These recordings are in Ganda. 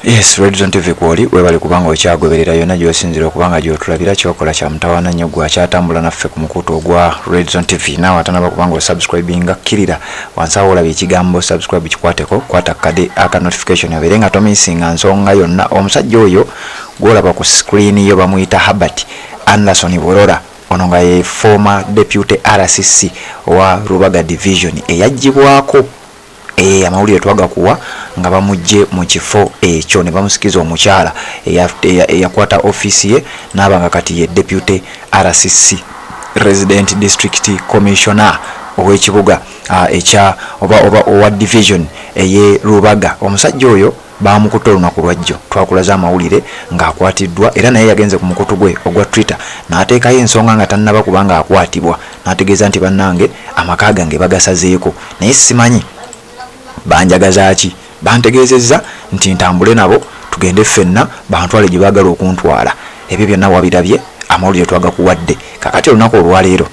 Yes, Redzone TV kwoli webali kubanga okyagoberera yonna gy'osinzira okubanga gy'otulabira kyokola kya mutawaana nnyo gwe akyatambula naffe ku mukutu ogwa Redzone TV. Naawe atanaba kubanga osubscribinga kkirira wansi awo olaba ekigambo subscribe kikwateko, kwata kade aka notification obeere nga tomisinga nsonga yonna. Omusajja oyo gw'olaba ku screen yo bamuyita Herbert Anderson Burora, ono nga ye former deputy RCC wa Rubaga division eyaggyibwako amawulire twagakuwa nga bamujje mu kifo ekyo ne bamusikiza omukyala eyakwata office ye n'abanga kati ye deputy RCC resident district commissioner ow'ekibuga ekya owa division eye Rubaga. Omusajja oyo bamukutte olunaku lwajjo twakulaza amawulire ng'akwatiddwa era naye yagenze ku mukutu gwe ogwa Twitter n'ateekayo ensonga nga tannaba kubanga akwatibwa, n'ategeeza nti bannange amaka gange bagasazeeko naye simanyi banjagaza ki. Bantegeezezza nti ntambule nabo tugende ffenna bantwale gye baagala okuntwala. Ebyo byonna wabirabye, amawulire twagakuwadde. Kakati olunaku olwaleero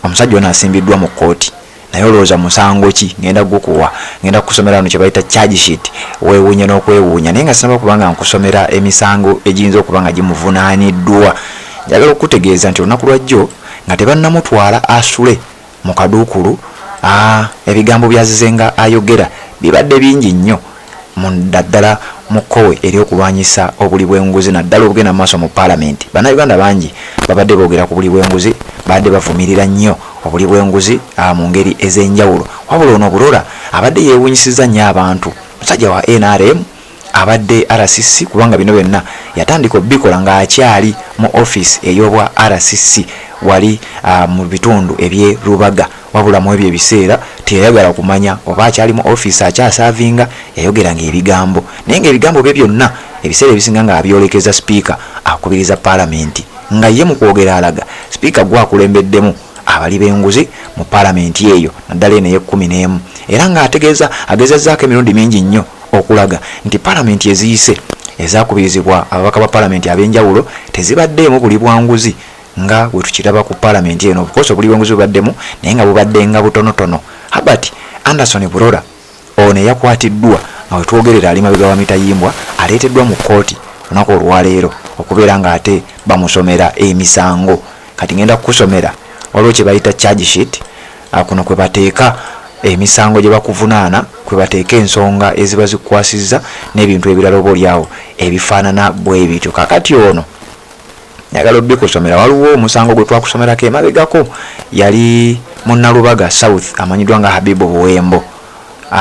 omusajja ono asimbiddwa mu kkooti, naye olowooza musango ki ngenda gukuwa? Ngenda kukusomera wano kye bayita charge sheet, weewuunye n'okwewuunya, naye nga sinaba kubanga nkusomera emisango egiyinza okuba nga gimuvunaaniddwa. Njagala okutegeeza nti olunaku lwajjo nga tebannamutwala asule mu kaduukulu, ebigambo byazizenga ayogera bibadde bingi nnyo ddala mu kkowe eri okulwanyisa obuli bw'enguzi naddala obugenda maaso mu Parliament. Bannayuganda bangi babadde boogera ku buli bw'enguzi, badde bavumirira nnyo obuli bw'enguzi mu ngeri ez'enjawulo. Wabula ono Burora abadde yeewuunyisizza nnyo abantu. Musajja wa NRM abadde RCC kubanga bino byonna yatandika obbikola ng'akyali mu office ey'obwa RCC wali mu bitundu eby'e Rubaga. Wabula mu ebyo ebiseera teyayagala kumanya oba akyali mu office akyasavinga, yayogeranga ebigambo naye ng'ebigambo bye byonna ebiseera ebisinga nga abyolekeza speaker akubiriza Parliament, nga ye mu kwogera alaga speaker gwakulembeddemu abali b'enguzi mu Parliament eyo naddala eno ey'e11 era ng'ategeeza agezezzaako emirundi mingi nnyo okulaga nti Parliament eziyise ezakubirizibwa ababaka ba Parliament ab'enjawulo tezibaddeemu buli bwanguzi nga bwe tukiraba ku Parliament eno. Obukoso buli bwanguzi bubaddemu naye nga bubadde nga butonotono. Herbert Anderson Burora ono yakwatiddwa nga we twogerera ali mabega wa mitayimbwa, aleeteddwa mu kkooti olunaku olwaleero okubeera nga ate bamusomera emisango. Kati ngenda kukusomera waliwo kye bayita charge sheet, kuno kwe bateeka emisango gye bakuvunaana, kwe bateeka ensonga eziba zikukwasizza n'ebintu ebirala oba oliawo ebifaanana bwe bityo. Kakati ono njagala obbikusomera, waliwo omusango gwe twakusomerako emabegako, yali munnalubaga South amanyiddwa nga Habibu Buwembo.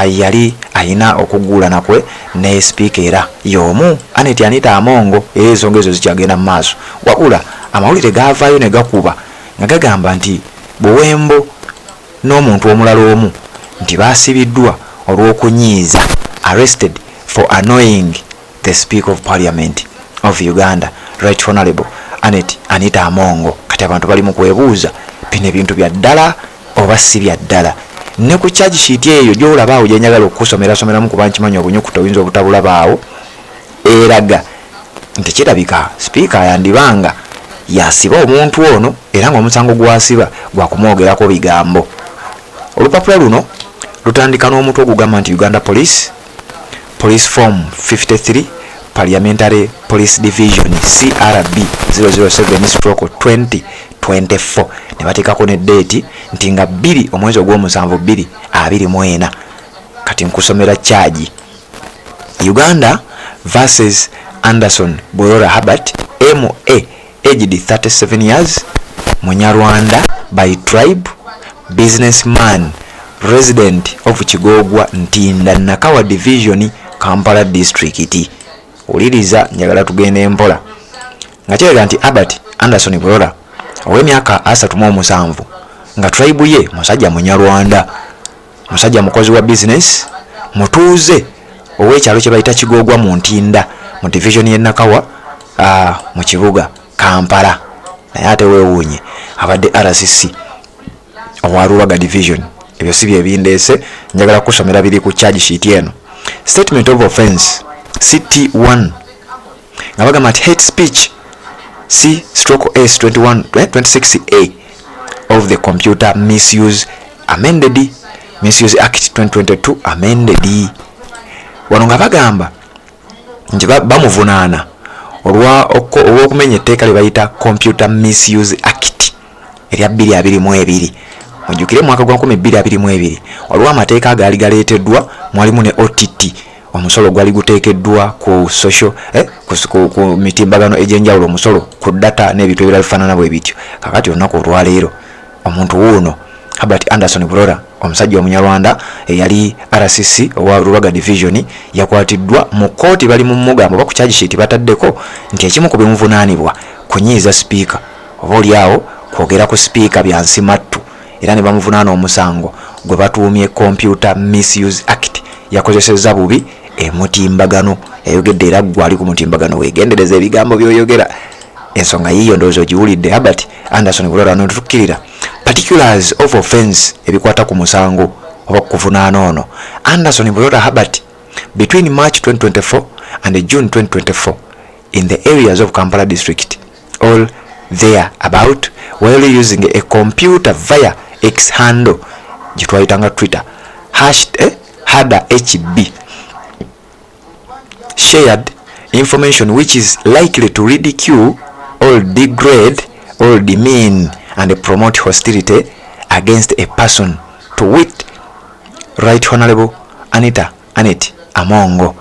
Yali ayina okuguulana kwe ne speaker y'omu Anita Amongo, era ensonga ezo zikyagenda mu maaso. Wabula amawulire gaavaayo ne gakuba nga gagamba nti Buwembo n'omuntu omulala omu nti baasibiddwa olw'okunyiiza, arrested for annoying the Speaker of Parliament of Uganda, Right Honorable Anita Amongo. Kati abantu bali mu kwebuuza bino ebintu bya ddala oba si bya ddala. Ne ku charge sheet eyo gy'olabaawo gye njagala okukusomeramu kuba nkimanyi obunyukuta oyinza obutabulabaawo, eraga nti kirabika speaker yandibanga yasiba omuntu ono era ng'omusango gwasiba gwa kumwogerako bigambo. Olupapula luno lutandika n'omutwe ogugamba nti Uganda Police Form 53 Parliamentary Police Division CRB 007/2024 ne bateekako ne date nti nga 2 omwezi ogw'omusanvu 2024. Kati nkusomera charge. Uganda versus Anderson Burora Herbert MA aged 37 years, Munyarwanda by tribe, businessman, resident of Kigogwa Ntinda Nakawa Division, Kampala District. Uliriza njagala tugende empola. Nga kyereka nti Herbert Anderson Burora ow'emyaka 37 nga tribe ye musajja Munyarwanda, musajja mukozi wa business, mutuuze ow'ekyalo kye bayita Kigogwa mu Ntinda mu division y'e Nakawa mu kibuga Kampala. Naye ate weewuunye abadde RCC owa Rubaga division. Ebyo si bye bindeese, njagala kusomera biri ku charge sheet eno. Statement of offense CT1 nga bagamba nti hate speech C/S/21-26A of the Computer Misuse Amended Misuse Act 2022 amended. Wano nga bagamba nti bamuvunaana olw'okumenya etteeka lye bayita Computer Misuse Act erya 2022. Mujjukire mwaka gwa 2022 olw'amateeka agaali galeeteddwa mwalimu ne OTT, omusolo gwali guteekeddwa ku social ku mitimbagano egy'enjawulo, omusolo ku data n'ebintu ebirala bifaanana bwe bityo. Kakati olunaku olwaleero omuntu wuuno Herbert Anderson Burora, omusajja omunyarwanda eyali RCC owa Rubaga Division, yakwatiddwa mu kooti. Bali mu mugambo ba ku charge sheet bataddeko nti ekimu ku bimuvunaanibwa kunyiiza speaker oba oliawo kwogera ku speaker byansi mattu, era ne bamuvunaana omusango gwe batuumye Computer Misuse Act. Yakozesezza bubi emutimbagano, yayogedde era gwali ku mutimbagano weegendereza ebigambo by'oyogera. Ensonga yiyo ndowooza ogiwulidde. Herbert Anderson Burora n'otukkirira particulars of offense ebikwata ku musango oba kuvunaana ono. Anderson Burora Herbert between March 2024 and June 2024 in the areas of Kampala district all there about while using a computer via X handle jitwayitanga Twitter hada HB shared information which is likely to ridicule or degrade or demean and promote hostility against a person, to wit Right Honorable Anita Amongo,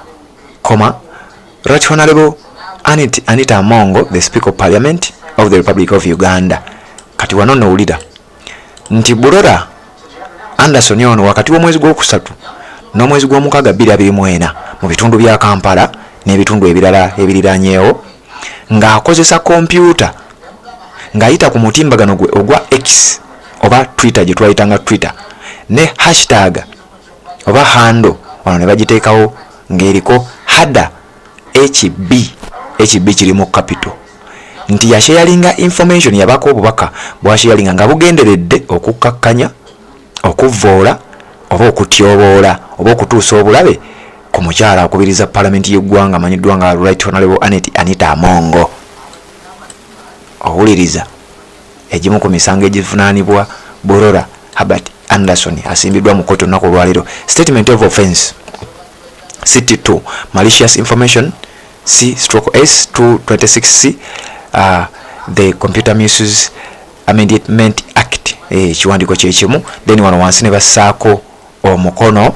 Right Honorable Anita Amongo, the Speaker of Parliament of the Republic of Uganda. Kati wanono ulida nti Burora Anderson ono wakati w'omwezi gw'okusatu n'omwezi gw'omukaaga 2024 mu bitundu bya Kampala n'ebitundu ebirala ebiriranyeewo ng'akozesa kompyuta ng'ayita ku mutimbagano gwe ogwa X oba Twitter gye twayitanga Twitter ne hashtag oba handle wano ne bagiteekawo ng'eriko hada HB kirimu capital, nti yasharinga information yabako obubaka bwasharinga nga bugenderedde okukkakkanya, okuvvoola oba okutyoboola oba okutuusa obulabe ku mukyala akubiriza Parliament y'eggwanga amanyiddwa nga Right Honorable Anita Amongo. Owuliriza egimu ku misango egivunaanibwa Burora Herbert Anderson asimbiddwa mu kkooti olunaku olwaleero. Statement of offense CT2 malicious information C/S 226C the Computer Misuse Amendment Act kiwandiiko kyekimu. Then wano wansi ne bassaako omukono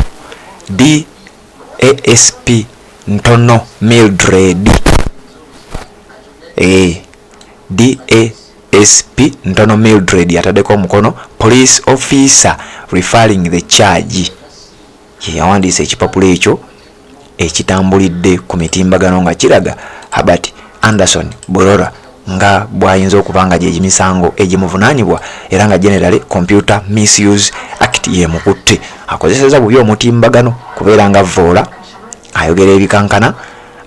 DASP Ntono Mildred DASP Ntono Mildred yataddeko omukono police officer referring the charge. Yawandiisa ekipapula ekyo ekitambulidde ku mitimbagano nga kiraga Herbert Anderson Burora nga bwayinza okubanga gye gimisango egimuvunaanibwa era nga generally Computer Misuse Act yemukutte. Akozeseza bubi omutimbagano kubeera nga vvoola, ayogera ebikankana,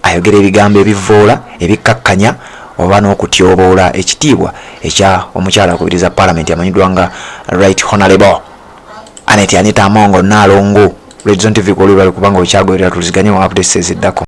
ayogera ebigambo ebivvoola ebikkakkanya oba n'okutyoboola ekitiibwa ekya omukyala akubiriza Parliament amanyiddwa nga Right Honorable Anita Amongo Nalongo. Redzone TV kwa kubanga okyagoberera tuliziganye mu updates eziddako.